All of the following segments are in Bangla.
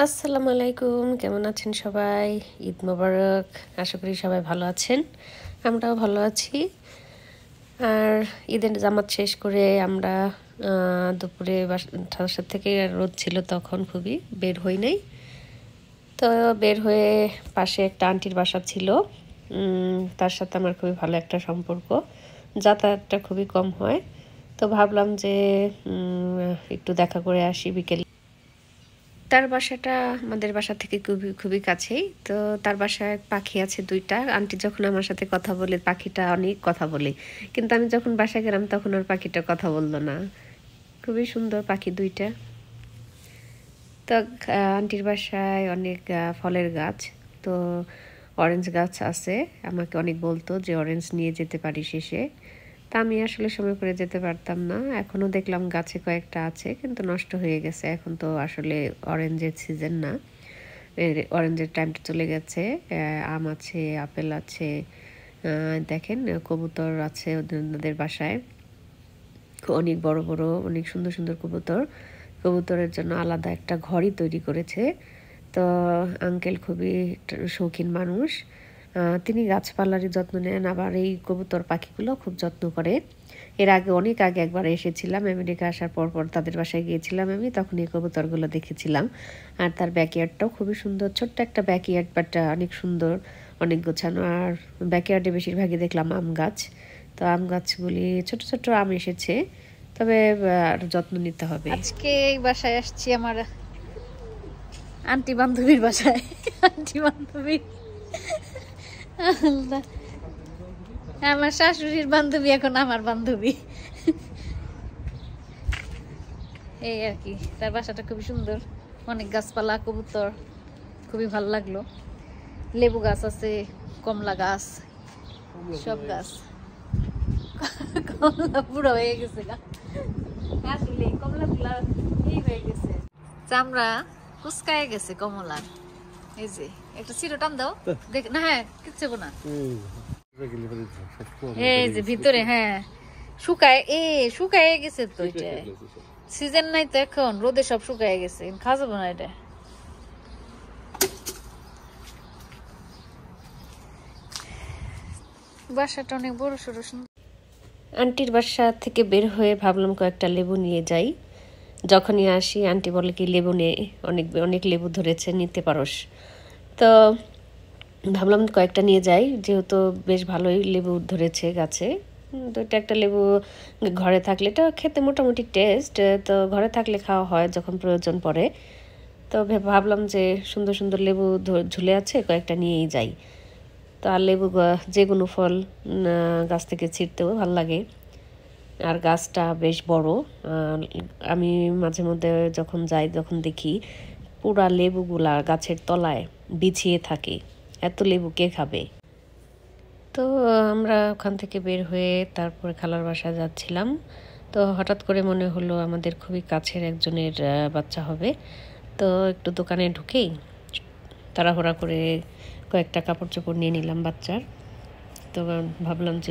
আসসালামু আলাইকুম, কেমন আছেন সবাই? ঈদ মোবারক। আশা করি সবাই ভালো আছেন, আমরাও ভালো আছি। আর ঈদের জামাত শেষ করে আমরা দুপুরে বাসার থেকে রোদ ছিল তখন, খুবই বের হই নাই। তো বের হয়ে পাশে একটা আন্টির বাসা ছিল, তার সাথে আমার খুবই ভালো একটা সম্পর্ক, যাতায়াতটা খুবই কম হয়। তো ভাবলাম যে একটু দেখা করে আসি বিকেল। তার বাসাটা আমাদের বাসা থেকে খুবই খুবই কাছেই। তো তার বাসায় পাখি আছে দুইটা। আন্টি যখন আমার সাথে কথা বলে পাখিটা অনেক কথা বলে, কিন্তু আমি যখন বাসায় গেলাম তখন আর পাখিটা কথা বললো না। খুবই সুন্দর পাখি দুইটা। তো আন্টির বাসায় অনেক ফলের গাছ, তো অরেঞ্জ গাছ আছে। আমাকে অনেক বলতো যে অরেঞ্জ নিয়ে যেতে পারি শেষে, তা আমি আসলে সময় করে যেতে পারতাম না। এখনও দেখলাম গাছে কয়েকটা আছে, কিন্তু নষ্ট হয়ে গেছে। এখন তো আসলে অরেঞ্জের সিজন না, অরেঞ্জের টাইমটা চলে গেছে। আম আছে, আপেল আছে, দেখেন কবুতর আছে ওদের বাসায়, অনেক বড় বড় অনেক সুন্দর সুন্দর কবুতর। কবুতরের জন্য আলাদা একটা ঘরই তৈরি করেছে। তো আঙ্কেল খুবই শৌখিন মানুষ, তিনি গাছপালারই যত্ন নেন, আবার এই কবুতর পাখিগুলো খুব যত্ন করে। এর আগে অনেক আগে একবার এসেছিলাম, আমেরিকা আসার পর পর তাদের বাসায় গিয়েছিলাম আমি, তখন এই কবুতরগুলো দেখেছিলাম। আর তার ব্যাকইয়ার্ডটাও খুবই সুন্দর, ছোট্ট একটা ব্যাকইয়ার্ড, বাট অনেক সুন্দর, অনেক গোছানো। আর ব্যাকইয়ার্ডে বেশিরভাগই দেখলাম আম গাছ। তো আম গাছগুলি ছোট ছোট আম এসেছে, তবে আর যত্ন নিতে হবে। আজকে এই বাসায় আসছি আমার আন্টি বান্ধবীর বাসায়। আন্টি বান্ধবী, আমার শাশুড়ির বান্ধবী এখন আমার বান্ধবী, এই আর কি। তার বাসাটা খুবই সুন্দর, অনেক গাছপালা, কবুতর, খুবই ভালো লাগলো। লেবু গাছ আছে, কমলা গাছ, সব গাছ। কমলা পুরো হয়ে গেছে, আসলে কমলা গুলা এই হয়ে গেছে, চামড়া কুচকায় গেছে কমলার। এই যে একটা চিরো টান দাও, দেখ না। হ্যাঁ, কিচ্ছু না, এই যে ভিতরে, হ্যাঁ শুকায় গেছে তো। এটা সিজন নাই তো এখন, রোদে সব শুকায় গেছে, খাওয়া যাবো না এটা। বাসাটা অনেক বড় সড়ো সুন্দর। আন্টির বাসা থেকে বের হয়ে ভাবলাম কয়েকটা লেবু নিয়ে যাই। যখনই আসি আন্টি বলে কি লেবু নে, অনেক অনেক লেবু ধরেছে, নিতে পারোস। তো ভাবলাম কয়েকটা নিয়ে যাই, যেহেতু বেশ ভালোই লেবু ধরেছে গাছে। দুইটা একটা লেবু ঘরে থাকলে এটা খেতে মোটামুটি টেস্ট, তো ঘরে থাকলে খাওয়া হয় যখন প্রয়োজন পড়ে। তো ভাবলাম যে সুন্দর সুন্দর লেবু ঝুলে আছে, কয়েকটা নিয়েই যাই। তো আর লেবু যে কোনো ফল গাছ থেকে ছিঁড়তেও ভালো লাগে। আর গাছটা বেশ বড়। আমি মাঝে মধ্যে যখন যাই তখন দেখি পুরা লেবুগুলা গাছের তলায় বিছিয়ে থাকে। এত লেবু কে খাবে? তো আমরা ওখান থেকে বের হয়ে তারপরে খালার বাসায় যাচ্ছিলাম। তো হঠাৎ করে মনে হলো আমাদের খুবই কাছের একজনের বাচ্চা হবে। তো একটু দোকানে ঢুকেই তাড়াহুড়া করে কয়েকটা কাপড় চোপড় নিয়ে নিলাম বাচ্চার। তো ভাবলাম যে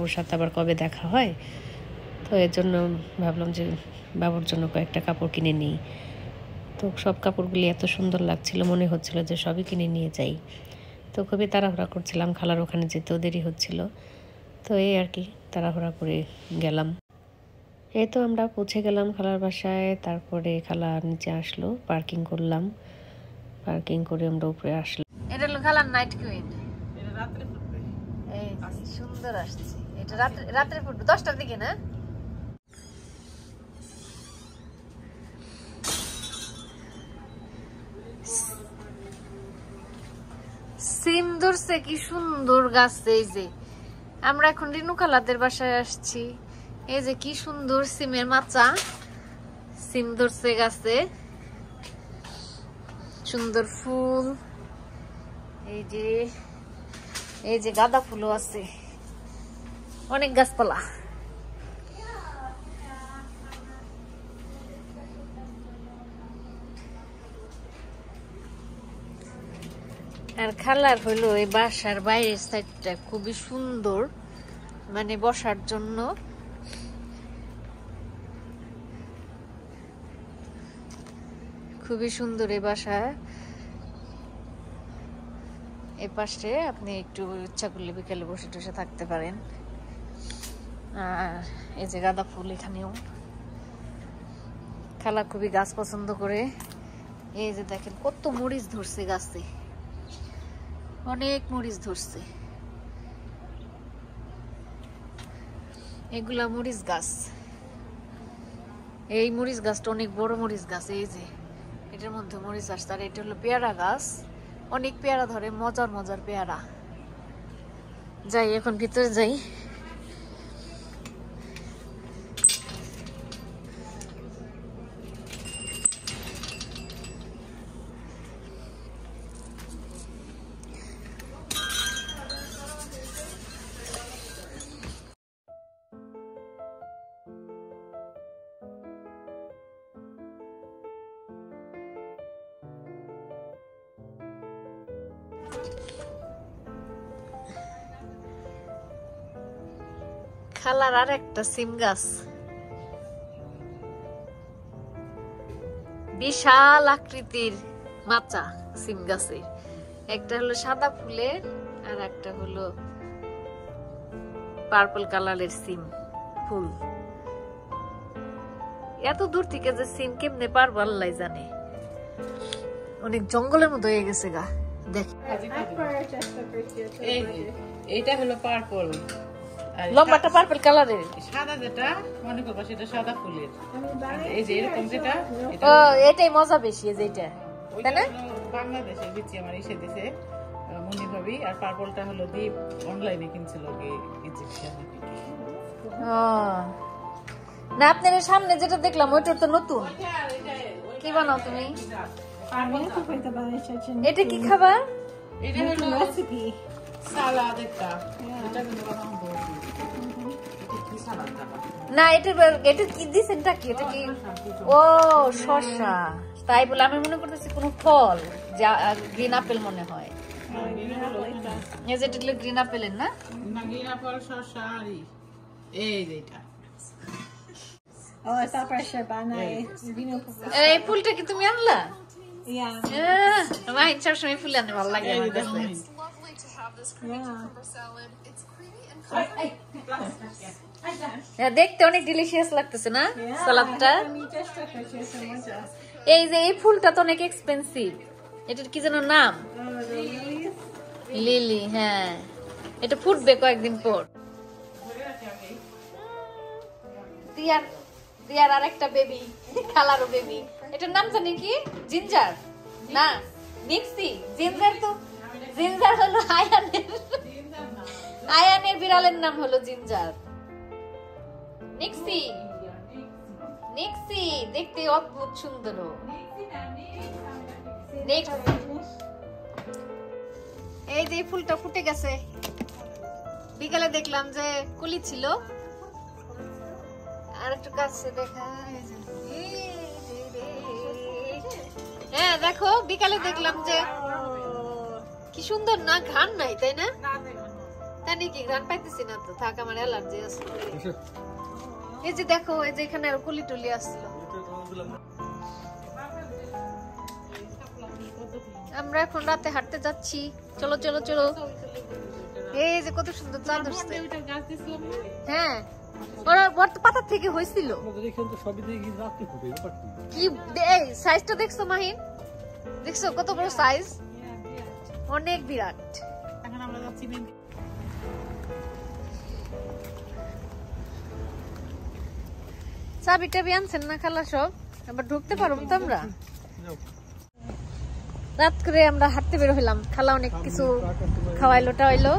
ওর সাথে আবার কবে দেখা হয়, তো এর জন্য ভাবলাম যে বাবুর জন্য কয়েকটা কাপড় কিনে নিই। তো সব কাপড়গুলি এত সুন্দর লাগছিল, মনে হচ্ছিল যে সবই কিনে নিয়ে যাই। তো খুবই তাড়াহুড়া করছিলাম, খালার ওখানে যেতেও দেরি হচ্ছিল। তো এই আর কি, তাড়াহুড়া করে গেলাম। এই তো আমরা পৌঁছে গেলাম খালার বাসায়। তারপরে খালা নিচে আসলো, পার্কিং করলাম, পার্কিং করে আমরা উপরে আসলাম। এটা হলো খালার নাইট কুইন, এই সুন্দর আসছে। এটা রাত্রে ফুটবে 10টার দিকে না? সিম ধরছে, কি সুন্দর গাছ। এই যে আমরা এখন রিনু খালাদের বাসায় আসছি। এই যে কি সুন্দর সিমের মাচা, সিম ধরছে গাছে, সুন্দর ফুল। এই যে গাঁদা ফুলও আছে, অনেক গাছপালা। আর খালার হইলো এই বাসার বাইরের সাইডটা খুবই সুন্দর, মানে বসার জন্য। খুবই সুন্দর এই বাসা। এই পাশে আপনি একটু ইচ্ছা করলে বিকেলে বসে টসে থাকতে পারেন। আর এই যে গাঁদা ফুল এখানেও। খালা খুবই গাছ পছন্দ করে। এই যে দেখেন কত মরিচ ধরছে গাছে, অনেক মরিচ ধরছে। এগুলা মরিচ গাছ। এই মরিচ গাছটা অনেক বড় মরিচ গাছ। এই যে এটার মধ্যে মরিচ আসছে। আর এটা হলো পেয়ারা গাছ, অনেক পেয়ারা ধরে, মজার মজার পেয়ারা। যাই এখন ভিতরে যাই। খালার আর একটা সিম গাছ, বিশাল আকৃতির মাচা সিম গাছের। একটা হলো সাদা ফুলের আর একটা হলো পার্পল কালারের সিম ফুল। এত দূর থেকে যে সিম কেমনে পারবো আল্লাহ জানে। অনেক জঙ্গলের মতো হয়ে গেছে গা। দেখ এইটা হলো পার্পল, লম্বাটা পার্পল কালারের। সাদা যেটা মনে করবা সেটা সাদা ফুলের। এই যে এরকম যেটা, ও এটাই মজা বেশি। যেটা তাই না, বাংলাদেশের বিচি আমার এসে দিছে মনি ভাবি। আর পার্পলটা হলো দীপ অনলাইনে কিনছিল ইজিপশিয়ান। না আপনার সামনে যেটা দেখলাম ওইটা তো নতুন। কি বানাও তুমি? এটা কি খাবার? এটা হলো রেসিপি সালাদ একটা। এটা কিন্তু বানাবো। এটা কি সালাদ খাবার? না এটা এটা কি দিছেন? এটা কি? এটা কি? ও শসা। তাই বলে আমি মনে করতেছি কোন ফল, যা গ্রিন আপেল মনে হয়। এই যে এটা গ্রিন আপেলের না? না গ্রিন আপেল শসা আর এই যে এটা। ও তারপর সে বানায় ভিনো। এই ফুলটা কি তুমি আনলা? ইয়া আমার ইচ্ছার সময় ফুল আনতে ভালো লাগে আমার কাছে। দেখতে অনেক ডিলিশিয়াস লাগতেছে না সালাদটা? এই যে এই ফুলটা তো অনেক এক্সপেন্সিভ। এটার কি যেন নাম? লিলি। হ্যাঁ এটা ফুটবে কয়েকদিন পর। দিয়ার আর একটা বেবি, খালারও বেবি। এটার নাম জানি কি? জিঞ্জার না মিক্সি? জিঞ্জার তো, জিঞ্জার হলো আয়ানের বিড়ালের নাম হলো জিঞ্জার। নিক্সি, নিক্সি দেখতে অদ্ভুত সুন্দর। এই যে ফুলটা ফুটে গেছে। বিকালে দেখলাম যে কুলি ছিল। আর একটু কাছে দেখা। হ্যাঁ দেখো বিকালে দেখলাম যে কি সুন্দর না, ঘ্রাণ নাই তাই না? তাই নাকি? ঘ্রাণ পাইতেছি না তো, থাক আমার অ্যালার্জি আছে। এই যে দেখো এই যে এখানে আর কুলি টুলি আসছিল। আমরা এখন রাতে হাঁটতে যাচ্ছি। চলো চলো চলো। এই যে কত সুন্দর চাঁদ উঠছে। হ্যাঁ ওরা বর্ত পাতা থেকে হয়েছিল। কি এই সাইজটা দেখছো মাহিন? দেখছো কত বড় সাইজ? অনেক বিরাট। এখন আমরা যাচ্ছি চাবি টাবি আনছেন না খালা সব? আবার ঢুকতে পারবো তো আমরা? রাত করে আমরা হাঁটতে বের হইলাম। খালা অনেক কিছু খাওয়াইলো টাওয়াইলো,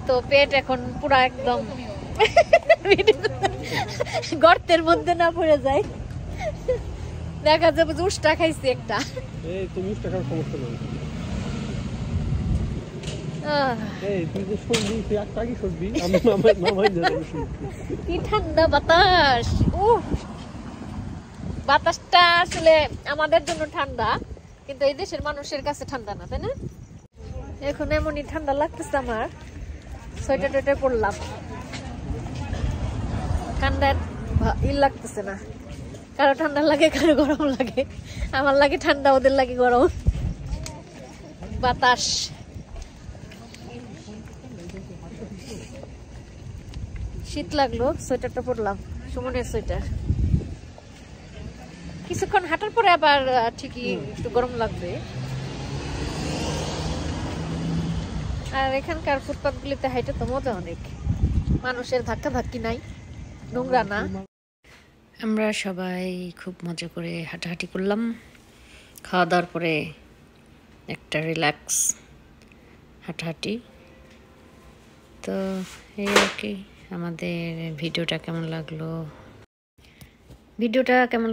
তো পেট এখন পুরা একদম গর্তের মধ্যে না পড়ে যায়। দেখা যাবে যে উষ্টা খাইছি একটা। এই তুমি উষ্টা খাওয়ার সমস্যা নেই। কি ঠান্ডা বাতাস! বাতাসটা আসলে আমাদের জন্য ঠান্ডা, কিন্তু এই দেশের মানুষের কাছে ঠান্ডা না, তাই না? এখন এমনই ঠান্ডা লাগতেছে আমার। সোয়েটার টোয়েটার পরলাম, ঠান্ডার লাগতেছে না। কারো ঠান্ডা লাগে কারো গরম লাগে, আমার লাগে ঠান্ডা, ওদের লাগে গরম। বাতাস, শীত লাগলো, সোয়েটারটা পরলাম, সুমনের সোয়েটার। কিছুক্ষণ হাঁটার পরে আবার ঠিকই একটু গরম লাগবে। আর এখানকার ফুটপাথ গুলিতে হাইটে তো মজা অনেক, মানুষের ধাক্কা ধাক্কি নাই, নোংরা না। আমরা সবাই খুব মজা করে হাঁটাহাঁটি করলাম। খাওয়া দাওয়ার পরে একটা রিল্যাক্স হাঁটাহাঁটি। তো এই আর কি, আমাদের ভিডিওটা কেমন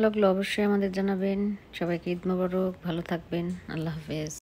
লাগলো অবশ্যই আমাদের জানাবেন। সবাইকে ঈদ মোবারক, ভালো থাকবেন, আল্লাহ হাফেজ।